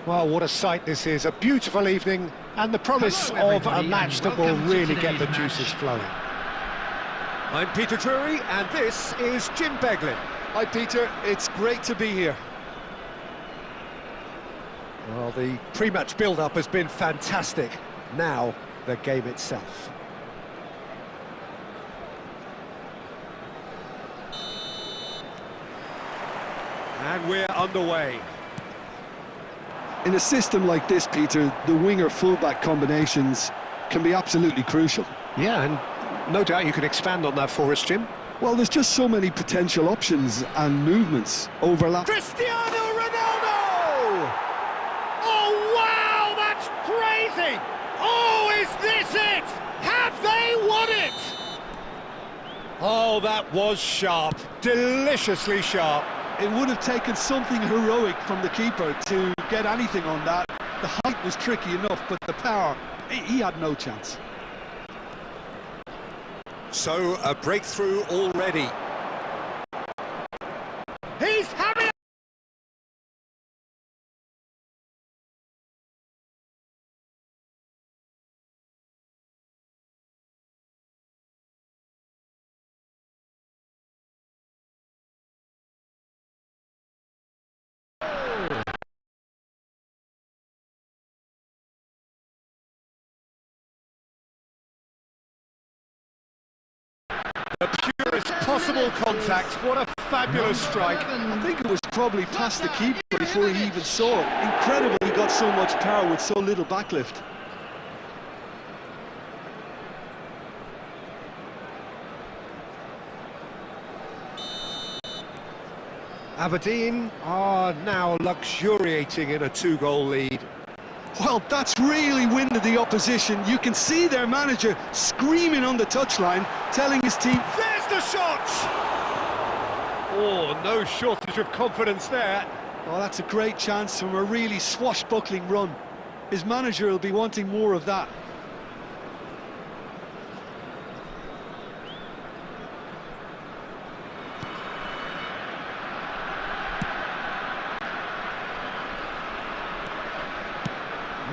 Well, what a sight this is, a beautiful evening, and the promise of a match that will really get the juices flowing. I'm Peter Drury, and this is Jim Beglin. Hi Peter, it's great to be here. Well, the pre-match build-up has been fantastic. Now, the game itself. And we're underway. In a system like this, Peter, the winger-fullback combinations can be absolutely crucial. Yeah, and no doubt you can expand on that for us, Jim. Well, there's just so many potential options and movements, overlap. Cristiano Ronaldo! Oh, wow, that's crazy! Oh, is this it? Have they won it? Oh, that was sharp, deliciously sharp. It would have taken something heroic from the keeper to get anything on that. The height was tricky enough, but the power, he had no chance. So, a breakthrough already. He's having the purest possible contact. What a fabulous strike. I think it was probably past the keeper before he even saw it. Incredible he got so much power with so little backlift. Aberdeen are now luxuriating in a two-goal lead. Well, that's really winded the opposition. You can see their manager screaming on the touchline, telling his team, There's the shot! Oh, no shortage of confidence there. oh, that's a great chance from a really swashbuckling run. His manager will be wanting more of that.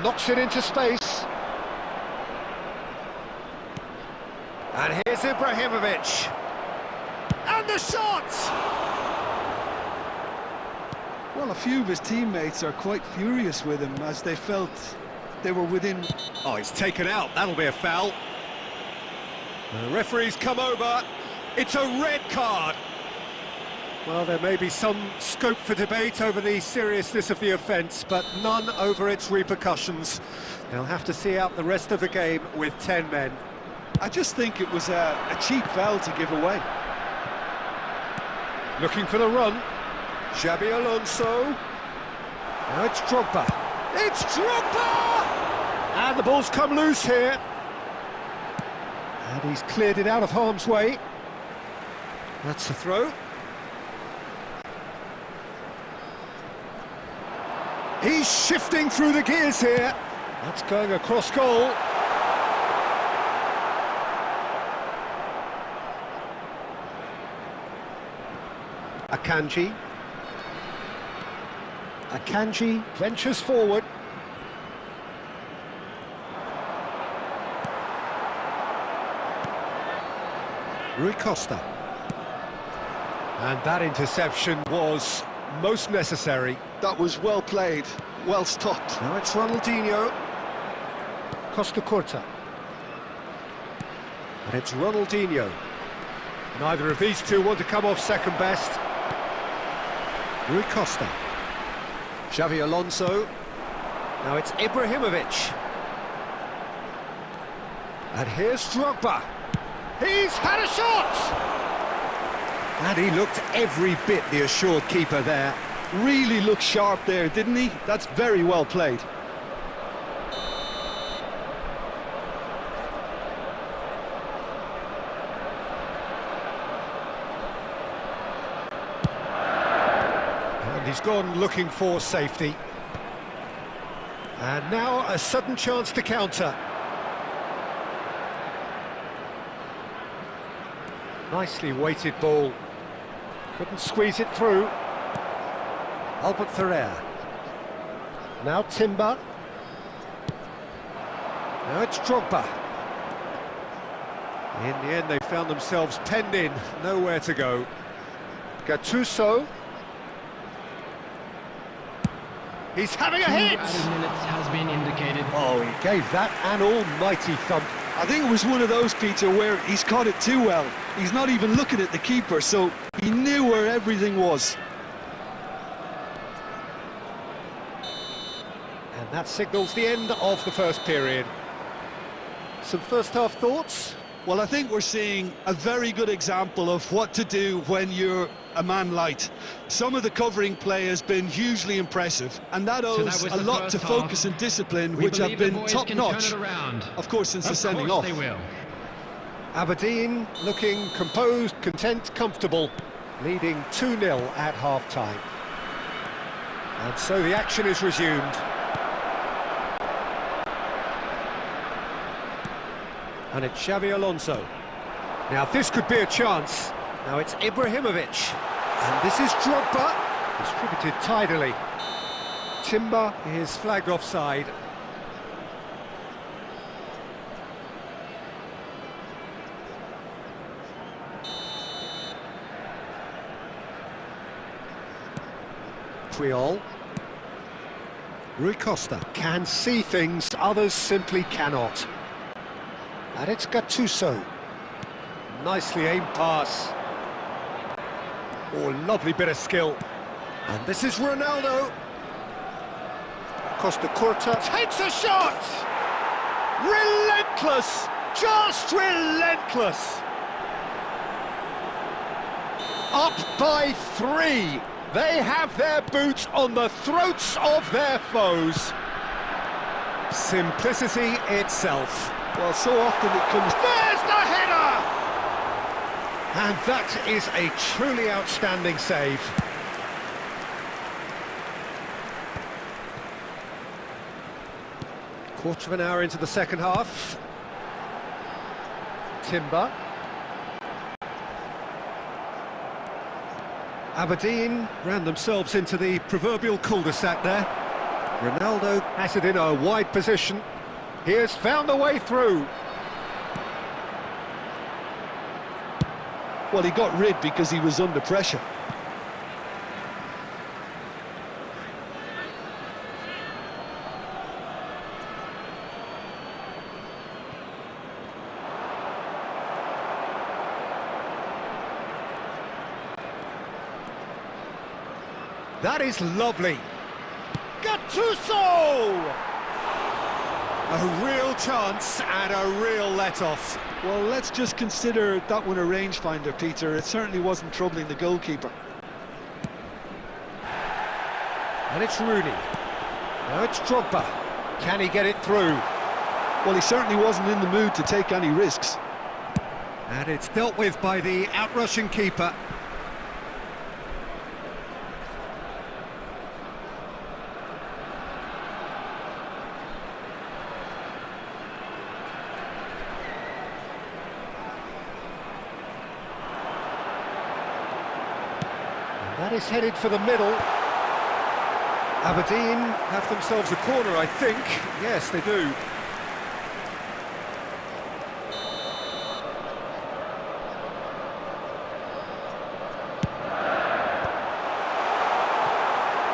Knocks it into space. And here's Ibrahimovic. And the shot! Well, a few of his teammates are quite furious with him as they felt they were within... Oh, it's taken out. That'll be a foul. The referee's come over. It's a red card. Well, there may be some scope for debate over the seriousness of the offence, but none over its repercussions. They'll have to see out the rest of the game with 10 men. I just think it was a cheap foul to give away. Looking for the run. Xabi Alonso. Now it's Drogba. It's Drogba! And the ball's come loose here. And he's cleared it out of harm's way. That's the throw. He's shifting through the gears here. That's going across goal. Akanji. Akanji ventures forward. Rui Costa. And that interception was most necessary. That was well played, well stopped. Now it's Ronaldinho. Costa Curta. And it's Ronaldinho. Neither of these two want to come off second best. Rui Costa. Xabi Alonso. Now it's Ibrahimovic. And here's Drogba. He's had a shot! And he looked every bit the assured keeper there. Really looked sharp there, didn't he? That's very well played. And he's gone looking for safety. And now a sudden chance to counter. Nicely weighted ball. Couldn't squeeze it through. Albert Ferrer. Now Timber. Now it's Drogba. In the end, they found themselves penned in, nowhere to go. Gattuso. He's having a hit! 2 added minutes has been indicated. Oh, he gave that an almighty thump. I think it was one of those, Peter, where he's caught it too well. He's not even looking at the keeper, so he knew where everything was. And that signals the end of the first period. Some first-half thoughts? Well, I think we're seeing a very good example of what to do when you're a man light. Some of the covering play has been hugely impressive, and that owes a lot to focus and discipline, which have been top-notch, of course, since the sending off. They will. Aberdeen looking composed, content, comfortable, leading 2-0 at half-time. And so the action is resumed. And it's Xabi Alonso. Now this could be a chance. Now it's Ibrahimovic. And this is Drogba. Distributed tidily. Timber is flagged offside. Puyol. Rui Costa can see things others simply cannot. And it's Gattuso. Nicely aimed pass. Oh, lovely bit of skill. And this is Ronaldo. Costa Curta takes a shot! Relentless! Just relentless! Up by 3. They have their boots on the throats of their foes. Simplicity itself. Well, so often it comes... There's the header! And that is a truly outstanding save. Quarter of an hour into the second half. Timber. Aberdeen ran themselves into the proverbial cul-de-sac there. Ronaldo has it in a wide position. He has found a way through. Well, he got rid because he was under pressure. That is lovely. Gattuso! A real chance and a real let-off. Well, let's just consider that one a rangefinder, Peter. It certainly wasn't troubling the goalkeeper. And it's Rooney. Now it's Drogba. Can he get it through? Well, he certainly wasn't in the mood to take any risks. And it's dealt with by the outrushing keeper. That is headed for the middle. Aberdeen have themselves a corner, I think. Yes, they do.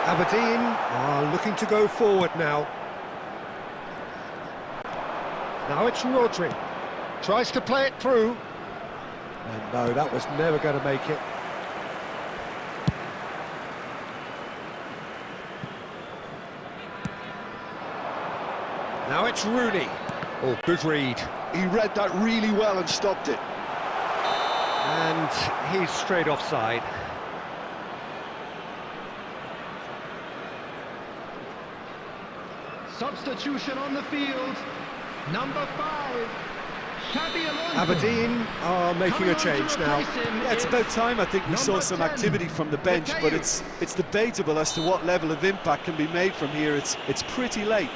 Aberdeen are looking to go forward now. Now it's Rodri. Tries to play it through. And no, that was never going to make it. Now it's Rooney. Oh, good read. He read that really well and stopped it. And he's straight offside. Substitution on the field. Number 5. Xabi Alonso. Aberdeen are making a change now. Yeah, it's about time I think we saw some activity from the bench, but it's debatable as to what level of impact can be made from here. It's pretty late.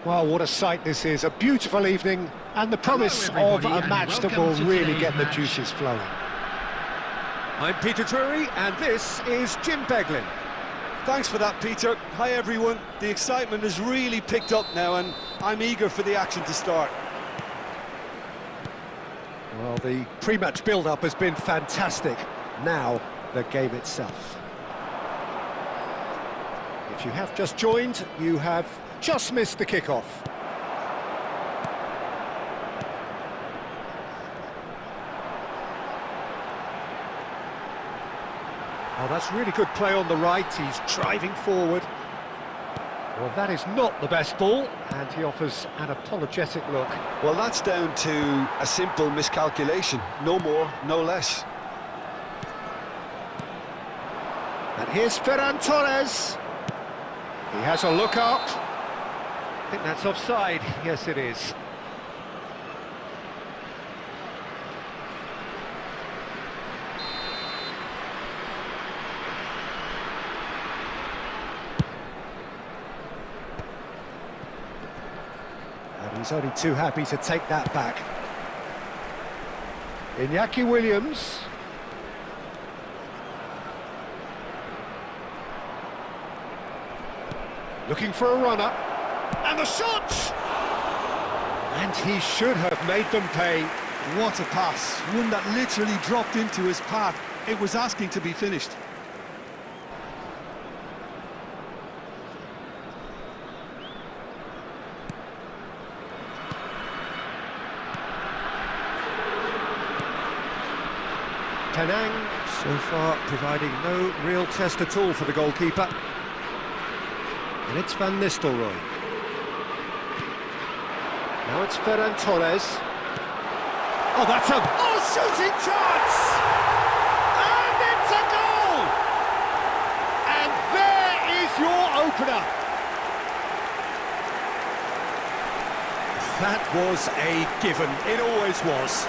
Well, what a sight this is. A beautiful evening and the promise of a match that will really get the juices flowing. I'm Peter Drury and this is Jim Beglin. Thanks for that, Peter. Hi, everyone. The excitement has really picked up now and I'm eager for the action to start. Well, the pre-match build-up has been fantastic. Now, the game itself. If you have just joined, you have just missed the kickoff. Oh, that's really good play on the right. He's driving forward. Well, that is not the best ball, and he offers an apologetic look. Well, that's down to a simple miscalculation. No more, no less. And here's Ferran Torres. He has a look up. I think that's offside. Yes, it is. And he's only too happy to take that back. Iñaki Williams. Looking for a runner, and the shot! And he should have made them pay. What a pass, one that literally dropped into his path. It was asking to be finished. Penang, so far, providing no real test at all for the goalkeeper. And it's Van Nistelrooy. Now it's Ferran Torres. Oh, that's a shooting chance! And it's a goal! And there is your opener. That was a given. It always was.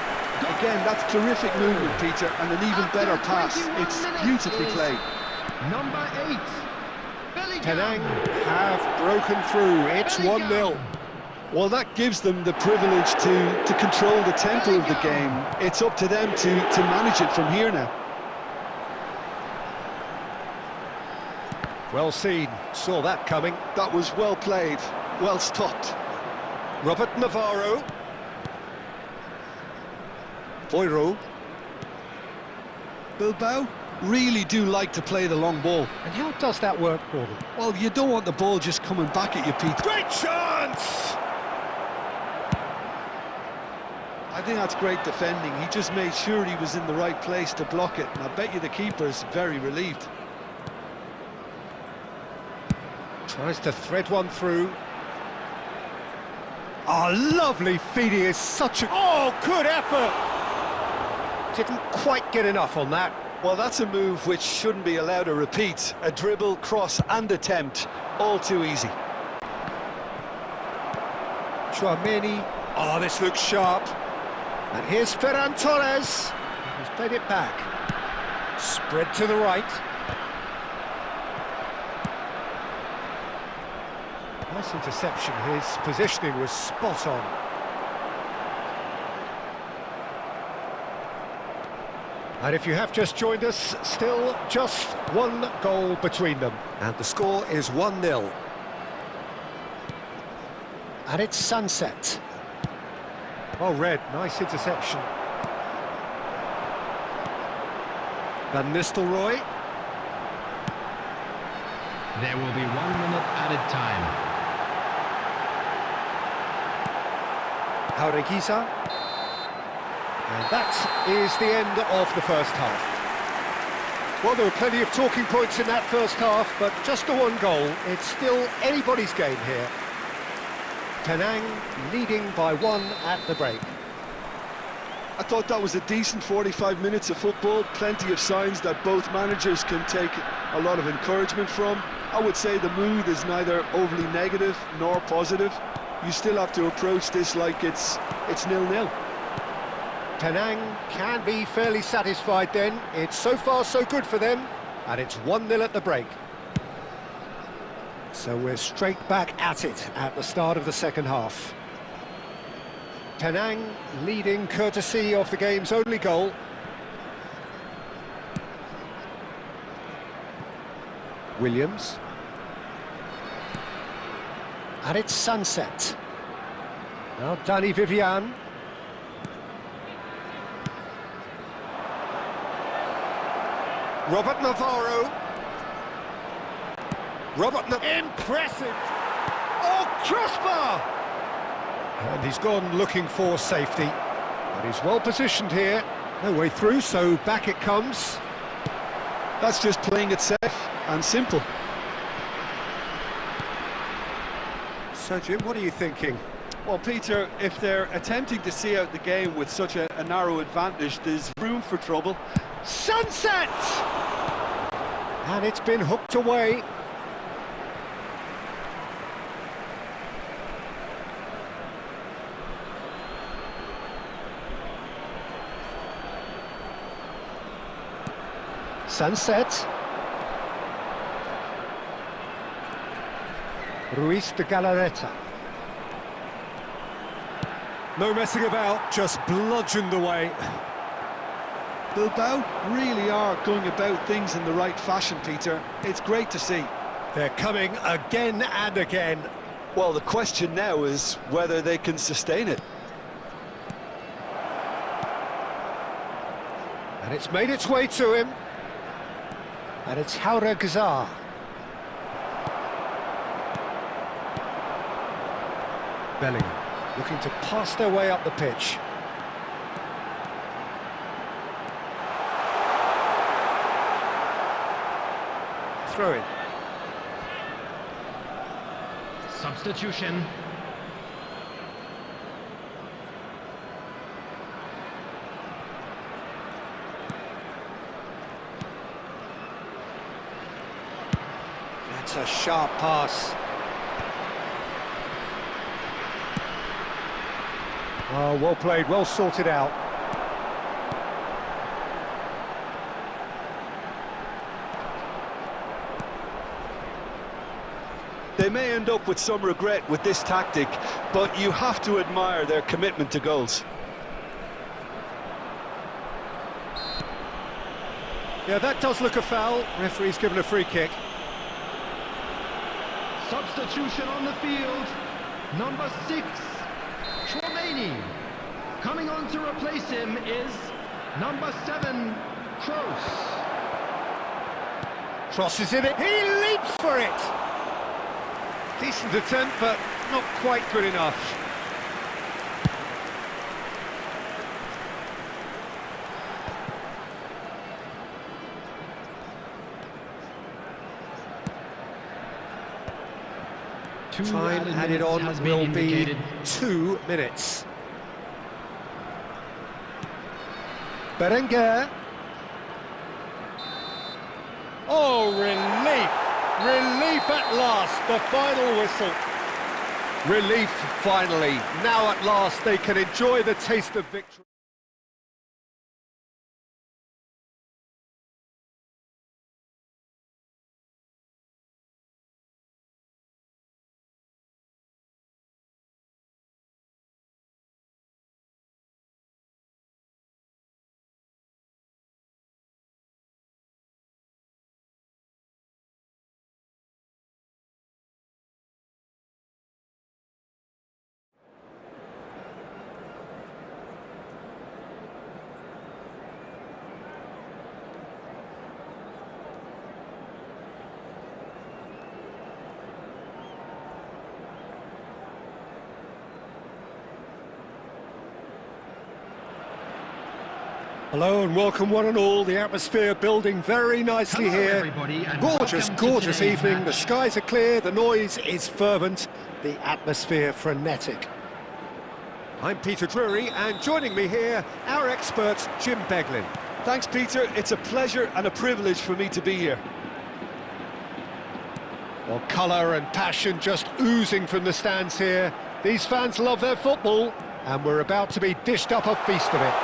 Again, that's terrific movement, Peter, and an even better pass. It's beautifully played. Number 8. Penang have broken through. It's 1-0. Well, that gives them the privilege to control the tempo of the game. It's up to them to manage it from here now. Well seen. Saw that coming. That was well played. Well stopped. Robert Navarro. Boiro. Bilbao really do like to play the long ball. And how does that work for them? Well, you don't want the ball just coming back at you, Pete. Great chance! I think that's great defending. He just made sure he was in the right place to block it, and I bet you the keeper's very relieved. Tries to thread one through. Oh, lovely feed. He is such a... Oh, good effort! Didn't quite get enough on that. Well, that's a move which shouldn't be allowed to repeat. A dribble, cross and attempt, all too easy. Chouameni. Oh, this looks sharp. And here's Ferran Torres. He's played it back. Spread to the right. Nice interception. His positioning was spot on. And if you have just joined us, still just one goal between them. And the score is 1-0. And it's sunset. Well read, nice interception. Van Nistelrooy. There will be 1 minute added time. Jaureguisa. And that is the end of the first half. Well, there were plenty of talking points in that first half, but just the one goal. It's still anybody's game here. Penang leading by 1 at the break. I thought that was a decent 45 minutes of football. Plenty of signs that both managers can take a lot of encouragement from. I would say the mood is neither overly negative nor positive. You still have to approach this like it's 0-0. Penang can be fairly satisfied then. It's so far so good for them, and it's 1-0 at the break. So we're straight back at it at the start of the second half. Penang leading courtesy of the game's only goal. Williams. And it's Sunset. Now Danny Vivian. Robert Navarro. Impressive! Oh, crossbar! And he's gone looking for safety. But he's well positioned here. No way through, so back it comes. That's just playing it safe and simple. So, Jim, what are you thinking? Well, Peter, if they're attempting to see out the game with such a narrow advantage, there's room for trouble. Sunset! And it's been hooked away. Sunset. Ruiz de Galarreta. No messing about, just bludgeoned away. Bilbao really are going about things in the right fashion, Peter. It's great to see. They're coming again and again. Well, the question now is whether they can sustain it. And it's made its way to him. And it's Haura Gazar. Bellingham looking to pass their way up the pitch. Throw in. Substitution. That's a sharp pass. Oh, well played, well sorted out. They may end up with some regret with this tactic, but you have to admire their commitment to goals. Yeah, that does look a foul. Referee's given a free kick. Substitution on the field. Number 6, Chouameni. Coming on to replace him is number 7, Kroos. Crosses in it. He leaps for it. Decent attempt, but not quite good enough. Time added on will be 2 minutes. Berenguer. Oh, relief! Relief at last, the final whistle. Relief, finally. Now at last they can enjoy the taste of victory. Hello and welcome one and all. The atmosphere building very nicely here. Gorgeous, gorgeous evening. The skies are clear, the noise is fervent, the atmosphere frenetic. I'm Peter Drury, and joining me here, our expert, Jim Beglin. Thanks, Peter. It's a pleasure and a privilege for me to be here. Well, colour and passion just oozing from the stands here. These fans love their football, and we're about to be dished up a feast of it.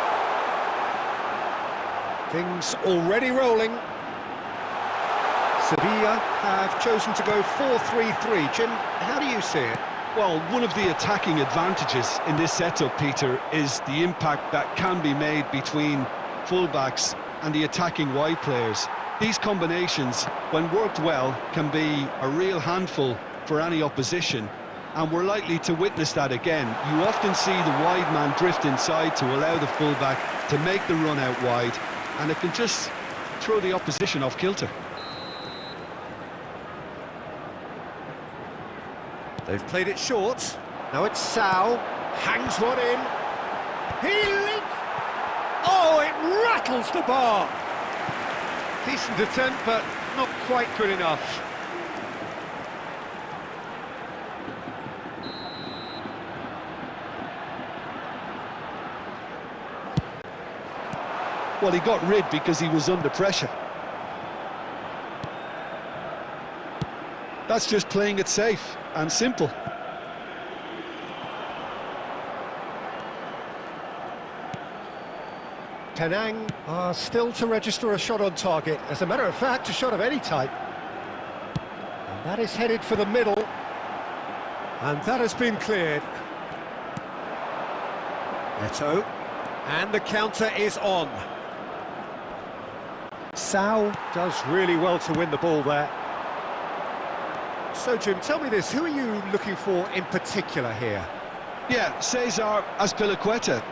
Things already rolling. Sevilla have chosen to go 4-3-3. Jim, how do you see it? Well, one of the attacking advantages in this setup, Peter, is the impact that can be made between fullbacks and the attacking wide players. These combinations, when worked well, can be a real handful for any opposition, and we're likely to witness that again. You often see the wide man drift inside to allow the fullback to make the run out wide, and it can just throw the opposition off kilter. They've played it short. Now it's Sao. Hangs one in. He leaps. Oh, it rattles the bar. Decent attempt, but not quite good enough. Well, he got rid because he was under pressure. That's just playing it safe and simple. Penang are still to register a shot on target. As a matter of fact, a shot of any type. And that is headed for the middle. And that has been cleared. Neto. And the counter is on. Sao does really well to win the ball there. So, Jim, tell me this, who are you looking for in particular here? Yeah, Cesar Azpilicueta.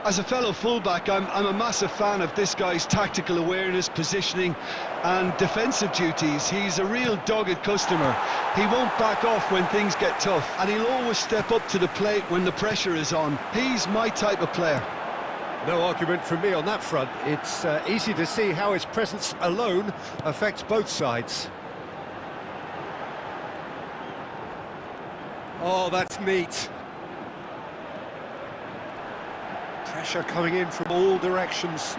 As a fellow fullback, I'm a massive fan of this guy's tactical awareness, positioning and defensive duties. He's a real dogged customer. He won't back off when things get tough, and he'll always step up to the plate when the pressure is on. He's my type of player. No argument from me on that front. It's easy to see how his presence alone affects both sides. Oh, that's neat. Pressure coming in from all directions.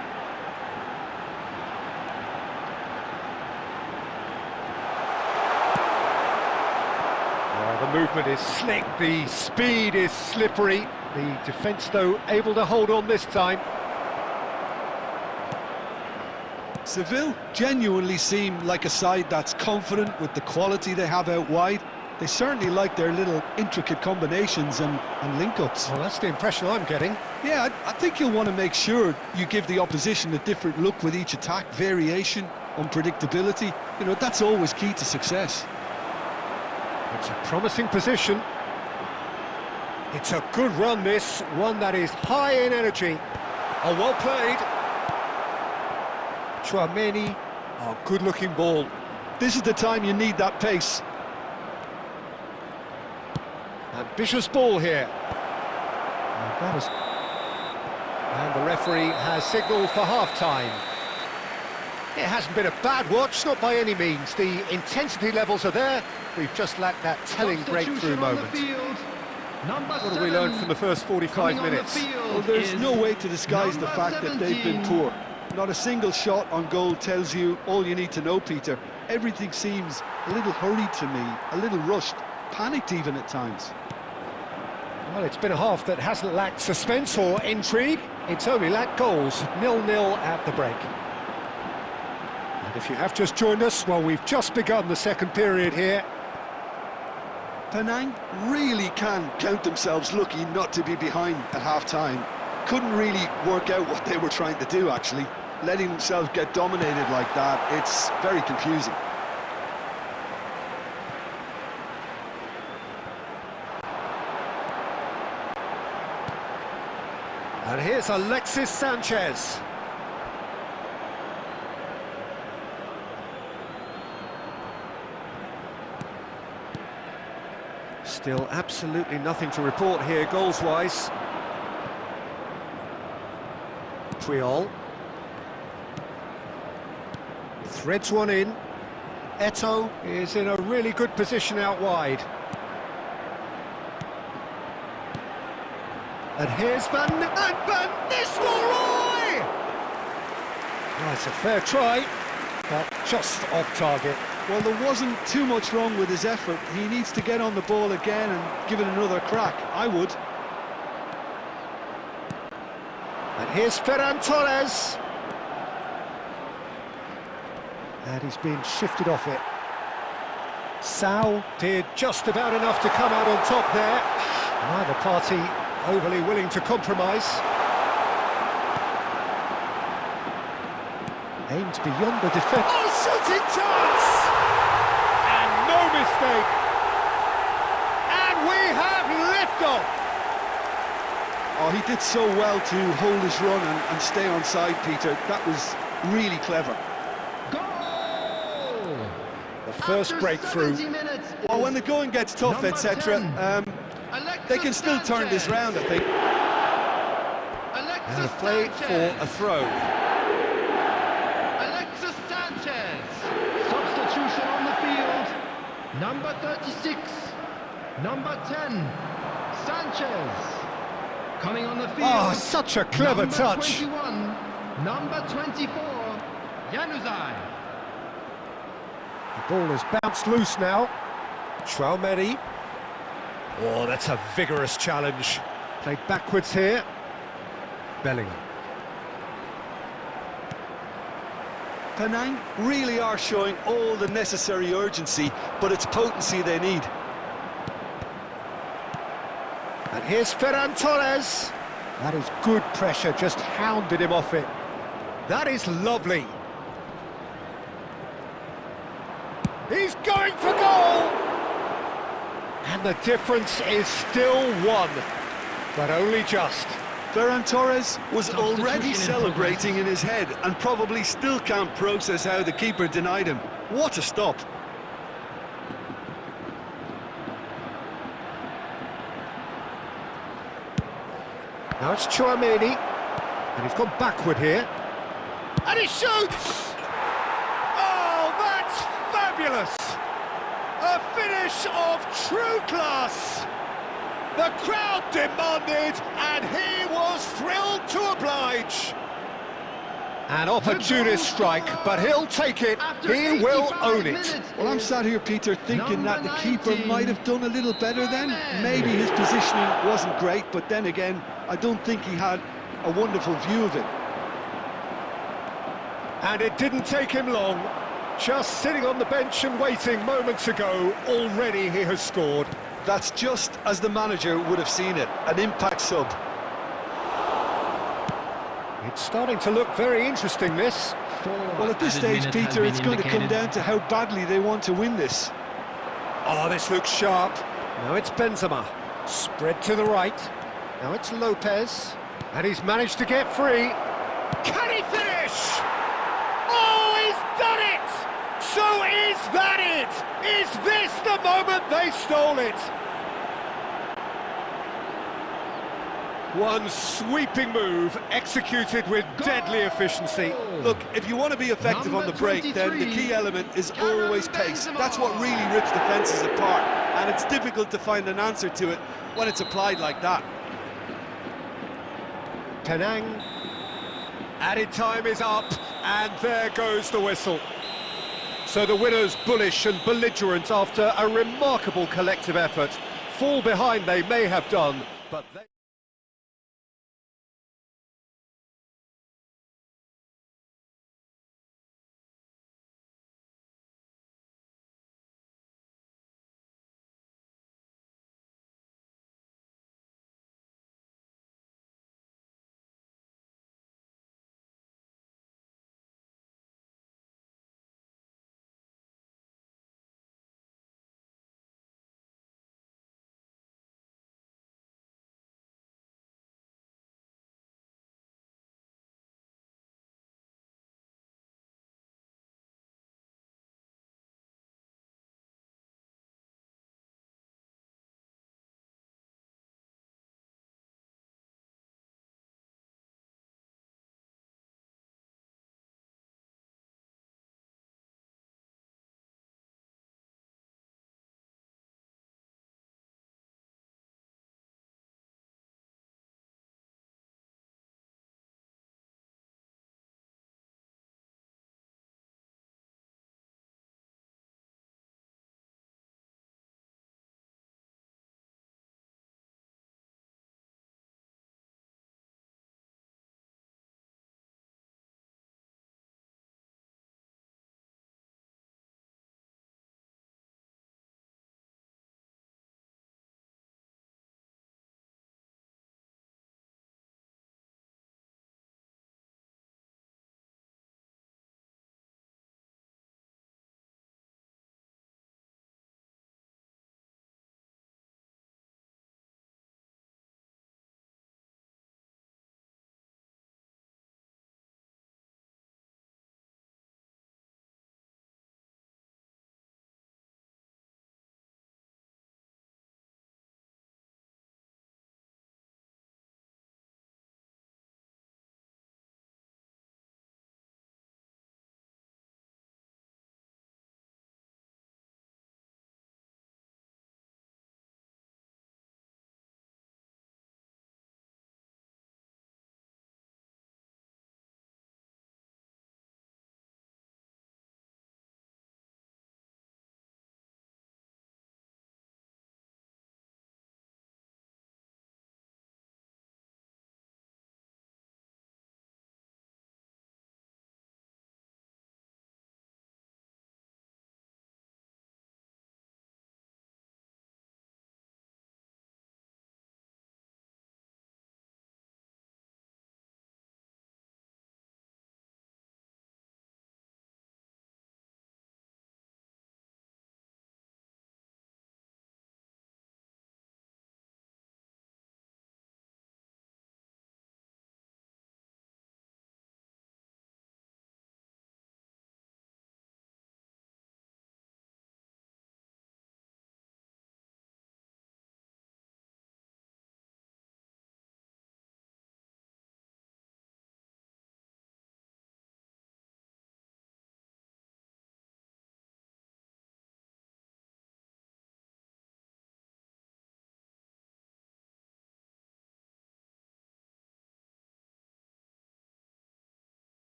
Oh, the movement is slick, the speed is slippery. The defence, though, able to hold on this time. Seville genuinely seem like a side that's confident with the quality they have out wide. They certainly like their little intricate combinations and link-ups. Well, that's the impression I'm getting. Yeah, I think you'll want to make sure you give the opposition a different look with each attack, variation, unpredictability. You know, that's always key to success. It's a promising position. It's a good run, this, one that is high in energy. Oh, well played. Chouameni, oh, good-looking ball. This is the time you need that pace. Ambitious ball here. And the referee has signalled for half-time. It hasn't been a bad watch, not by any means. The intensity levels are there. We've just lacked that telling breakthrough moment. What have we learned from the first 45 minutes? Well, there's no way to disguise the fact that they've been poor. Not a single shot on goal tells you all you need to know, Peter. Everything seems a little hurried to me, a little rushed, panicked even at times. Well, it's been a half that hasn't lacked suspense or intrigue. It's only lacked goals. 0-0 at the break. And if you have just joined us, well, we've just begun the second period here. Penang really can count themselves lucky not to be behind at half-time. Couldn't really work out what they were trying to do, actually. Letting themselves get dominated like that, it's very confusing. And here's Alexis Sanchez. Still absolutely nothing to report here goals-wise. Triol. Threads one in. Eto'o is in a really good position out wide. And here's Van Nistelrooy! Well, it's a fair try, but just off target. Well, there wasn't too much wrong with his effort. He needs to get on the ball again and give it another crack. I would. And here's Ferran Torres. And he's been shifted off it. Sal did just about enough to come out on top there. Neither party overly willing to compromise. Aimed beyond the defence. Oh, shooting chance! And no mistake. And we have liftoff. Oh, he did so well to hold his run and stay on side, Peter. That was really clever. Goal! The first breakthrough. Well, when the going gets tough, etc., they can still turn this round, I think. And a play for a throw. Substitution on the field. Number 36. Number 10. Sanchez. Coming on the field. Oh, such a clever number touch. 21. Number 24. Januzaj. The ball has bounced loose now. Traumeri. Oh, that's a vigorous challenge. Played backwards here. Bellingham. Penang really are showing all the necessary urgency, but it's potency they need. And here's Ferran Torres. That is good pressure, just hounded him off it. That is lovely. He's going for goal! And the difference is still one, but only just. Ferran Torres was already celebrating in his head and probably still can't process how the keeper denied him. What a stop! Now it's Traumeri, and he's gone backward here. And he shoots! Oh, that's fabulous! A finish of true class! The crowd demanded, and he was thrilled to oblige. An opportunist strike, but he'll take it. He will own it. Well, I'm sat here, Peter, thinking that the keeper might have done a little better then. Maybe his positioning wasn't great, but then again, I don't think he had a wonderful view of it. And it didn't take him long. Just sitting on the bench and waiting moments ago, already he has scored. That's just as the manager would have seen it, an impact sub. It's starting to look very interesting, this. Well, at this stage, Peter, it's going to come down to how badly they want to win this. Oh, this looks sharp. Now it's Benzema. Spread to the right. Now it's Lopez. And he's managed to get free. Can he finish? Oh, he's done it! So is that it? Is this the moment they stole it? One sweeping move, executed with deadly efficiency. Look, if you want to be effective on the break, then the key element is always pace. That's what really rips defences apart, and it's difficult to find an answer to it when it's applied like that. Penang. Added time is up, and there goes the whistle. So the winners, bullish and belligerent after a remarkable collective effort. Fall behind they may have done, but they...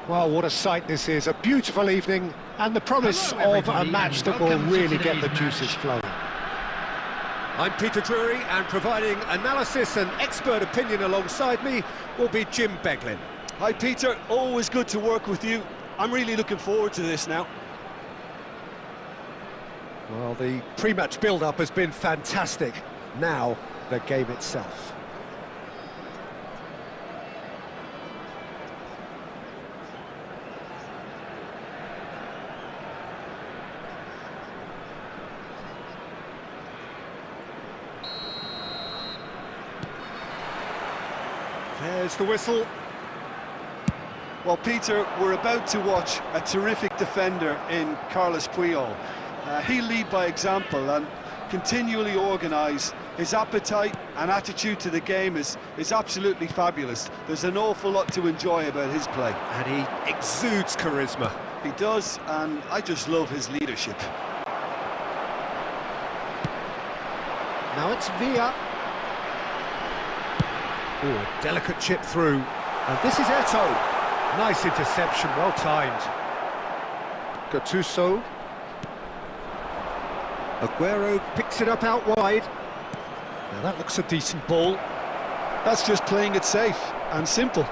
Well, what a sight this is, a beautiful evening, and the promise of a match that will really get the juices flowing. I'm Peter Drury, and providing analysis and expert opinion alongside me will be Jim Beglin. Hi Peter, always good to work with you. I'm really looking forward to this now. Well, the pre-match build-up has been fantastic. Now, the game itself. There's the whistle. Well, Peter, we're about to watch a terrific defender in Carlos Puyol. He'll lead by example and continually organise. His appetite and attitude to the game is absolutely fabulous. There's an awful lot to enjoy about his play. And he exudes charisma. He does, and I just love his leadership. Now it's Villa. Oh, a delicate chip through. And this is Eto'o. Nice interception, well timed. Gattuso. Aguero picks it up out wide. Now that looks a decent ball. That's just playing it safe and simple.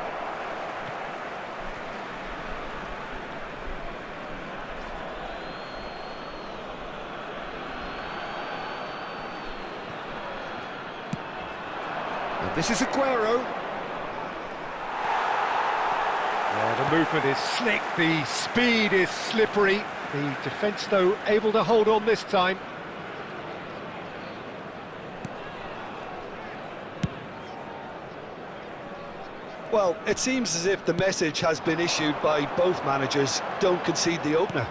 And this is Aguero. Yeah, the movement is slick, the speed is slippery. The defence, though, able to hold on this time. Well, it seems as if the message has been issued by both managers: don't concede the opener.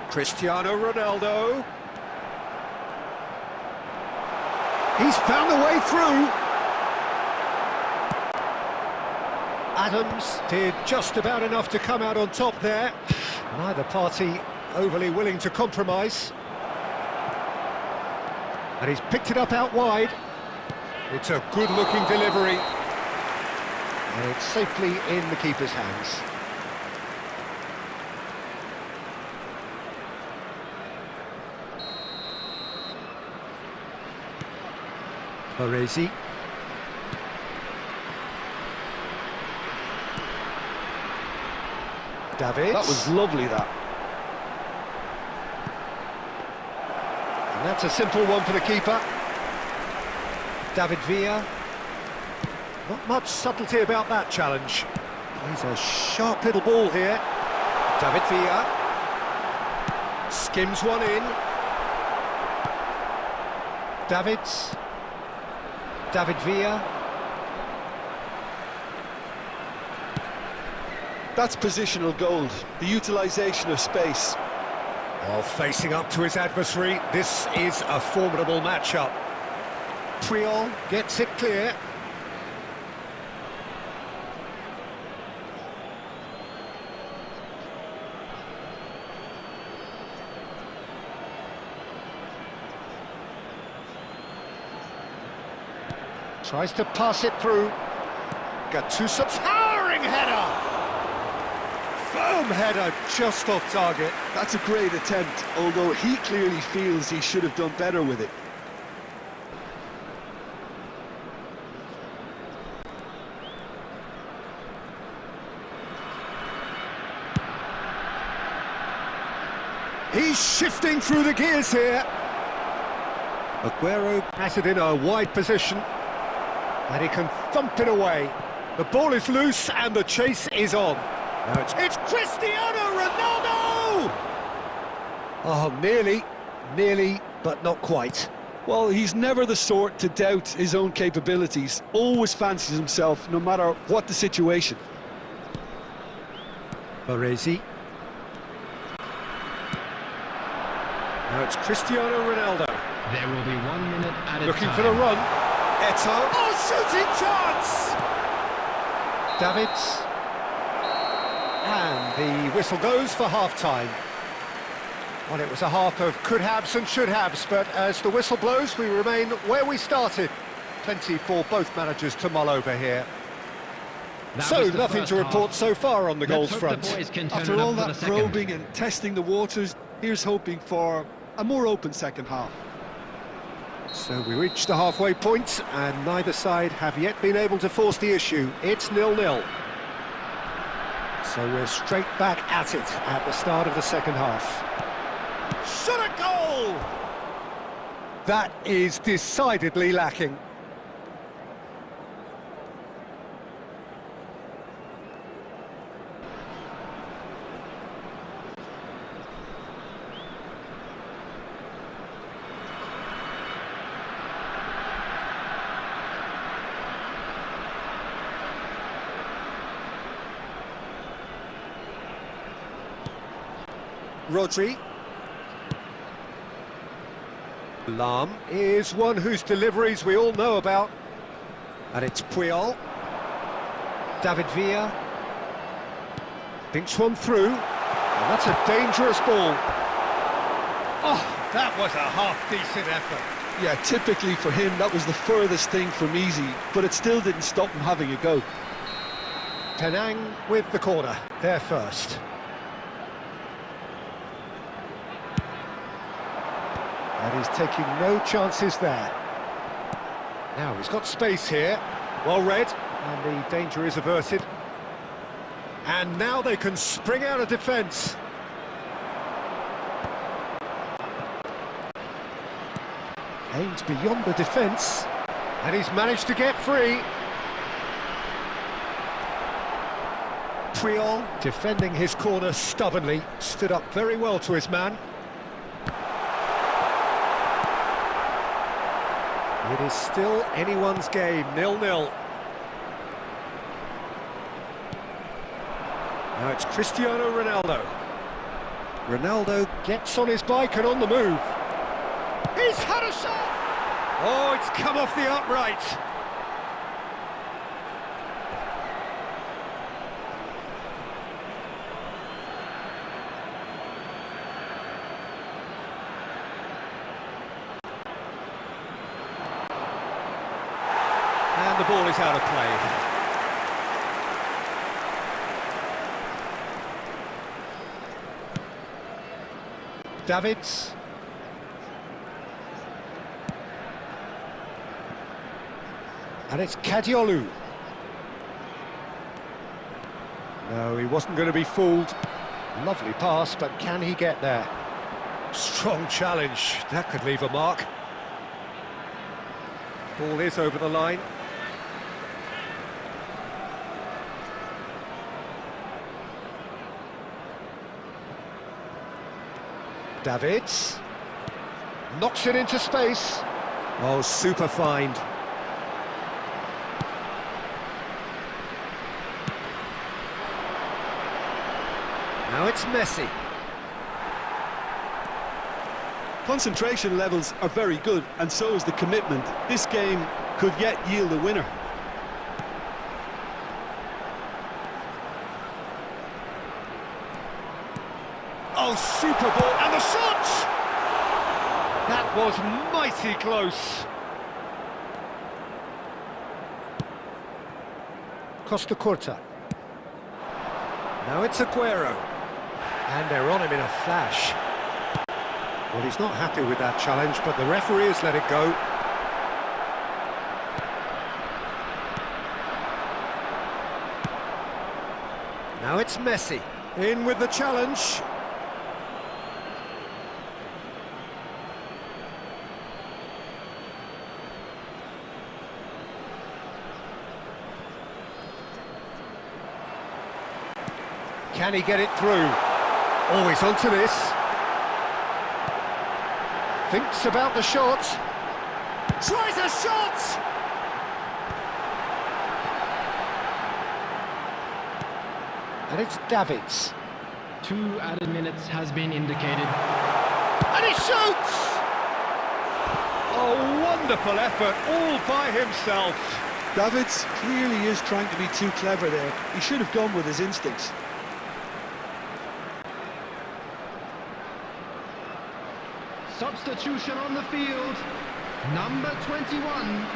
Cristiano Ronaldo. He's found the way through. Adams did just about enough to come out on top there. Neither party overly willing to compromise. And he's picked it up out wide. It's a good-looking delivery. And it's safely in the keeper's hands. Baresi. David. That was lovely, that. And that's a simple one for the keeper. David Villa. Not much subtlety about that challenge. He's a sharp little ball here. David Villa. Skims one in. David Villa. That's positional gold, the utilisation of space. While facing up to his adversary, this is a formidable matchup. Puyol gets it clear. Tries to pass it through. Gattuso, towering header! Firm header, just off target. That's a great attempt, although he clearly feels he should have done better with it. He's shifting through the gears here. Aguero has it in a wide position, and he can thump it away. The ball is loose, and the chase is on. Now it's Cristiano Ronaldo! Oh, nearly, but not quite. Well, he's never the sort to doubt his own capabilities. Always fancies himself, no matter what the situation. Baresi. Now it's Cristiano Ronaldo. There will be 1 minute at a time. Looking for the run. Eto'o. Oh, shooting chance! Davids. And the whistle goes for half-time. Well, it was a half of could-haves and should-haves, but as the whistle blows, we remain where we started. Plenty for both managers to mull over here. So, nothing to report so far on the goals front. After all that probing and testing the waters, here's hoping for a more open second half. So we reached the halfway point, and neither side have yet been able to force the issue. It's 0-0. So we're straight back at it at the start of the second half. Shot a goal! That is decidedly lacking. Rodri. Lam is one whose deliveries we all know about. And it's Puyol. David Villa. Thinks one through. And that's a dangerous ball. Oh, that was a half-decent effort. Yeah, typically for him, that was the furthest thing from easy, but it still didn't stop him having a go. Penang with the corner, there first. And he's taking no chances there. Now he's got space here. Well read, and the danger is averted. And now they can spring out of defence. Aims beyond the defence, and he's managed to get free. Puyol, defending his corner stubbornly, stood up very well to his man. It is still anyone's game, 0-0. Now it's Cristiano Ronaldo. Ronaldo gets on his bike and on the move. He's had a shot! Oh, it's come off the upright. And the ball is out of play. Davids. And it's Kadiolu. No, he wasn't going to be fooled. Lovely pass, but can he get there? Strong challenge. That could leave a mark. Ball is over the line. Davids knocks it into space. Oh, super find. Now it's Messi. Concentration levels are very good, and so is the commitment. This game could yet yield a winner. Oh, super ball, and the shot! That was mighty close. Costa Curta. Now it's Aguero. And they're on him in a flash. Well, he's not happy with that challenge, but the referee has let it go. Now it's Messi. In with the challenge. Can he get it through? Oh, he's onto this. Thinks about the shot. Tries a shot! And it's Davids. 2 added minutes has been indicated. And he shoots! Oh, wonderful effort, all by himself. Davids clearly is trying to be too clever there. He should have gone with his instincts. Substitution on the field, number 21,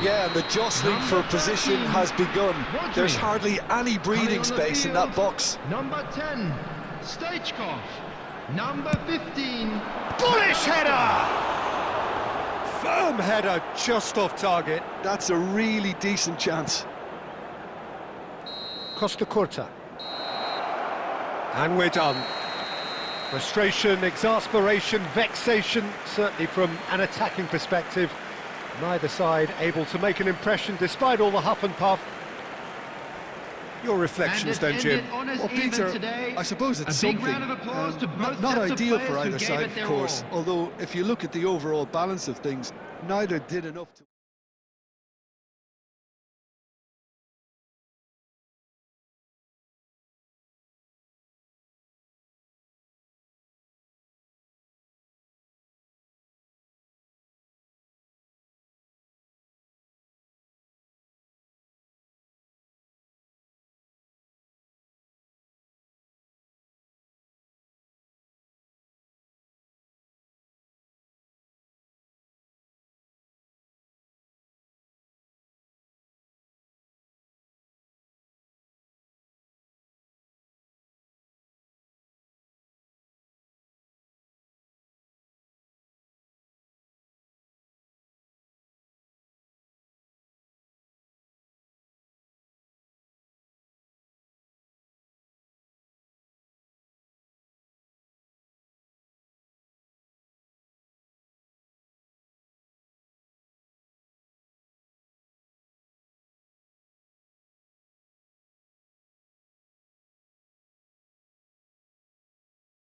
Yeah, and the jostling for position has begun. There's hardly any breathing space in that box. Number 10, Stoichkov. Number 15, bullish header! Firm header, just off target. That's a really decent chance. Costa Curta. And we're done. Frustration, exasperation, vexation, certainly from an attacking perspective. Neither side able to make an impression despite all the huff and puff. Your reflections then, Jim? Well, Peter, I suppose it's something. Not ideal for either side, of course, although if you look at the overall balance of things, neither did enough to...